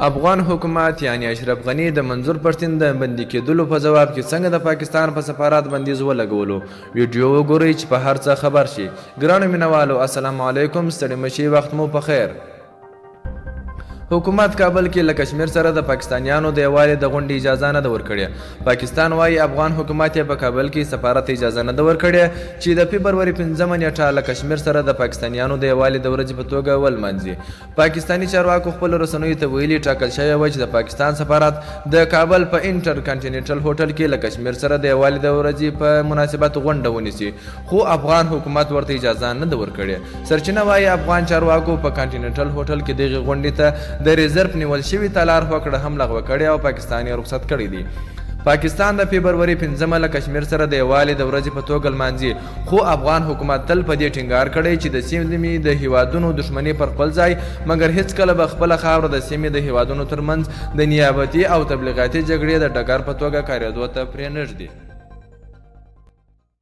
افغان حکومت یعنی اشرف غنی د منظور پښتون د بندي کېدلو په جواب کې څنګه د پاکستان په سفارت بندیز ولګولو ویډیو وګورئ چې په هر څه خبر شي. ګرانو مینوالو السلام علیکم، ستړي مشي، وخت مو په خیر. حکومت کابل کې له کشمیر سره د پاکستانیانو د یووالي د غونډې اجازه نه ده ورکړې. پاکستان وایي افغان حکومت یې په کابل کې سفارت اجازه نه ده ورکړې چې د فبروري 5 نیټه له کشمیر سره د پاکستانیانو د یووالي د ورځې په توګه ولمانځي. پاکستاني چارواکو خپل رسنیو ته ویلي ټاکل شوی و چې د پاکستان سفارت د کابل په انټر کانټیننټل هوټل کې له کشمیر سره د یووالي د ورځې په مناسبت غونډه ونیسي، خو افغان حکومت ورته اجازه نه ده ورکړې. سرچینه وایي افغان چارواکو په کانټیننټل هوټل کې دغه غونډې ته د ریزرف نیول شوي تالار هوکړه هم لغوه کړې او پاکستان یې رخصت کړی دی. پاکستان د فبروري 5 له کشمیر سره د یووالي د ورځې په توګه لمانځي، خو افغان حکومت تل په دې ټینګار کړی چې د سیمې د هیوادونو دښمني پر خپل ځای، مګر هیڅکله به خپله خاوره د سیمې د هیوادونو ترمنځ د نیابتي او تبلیغاتي جګړې د ډګر په توګه کارېدو ته پرې نږدي.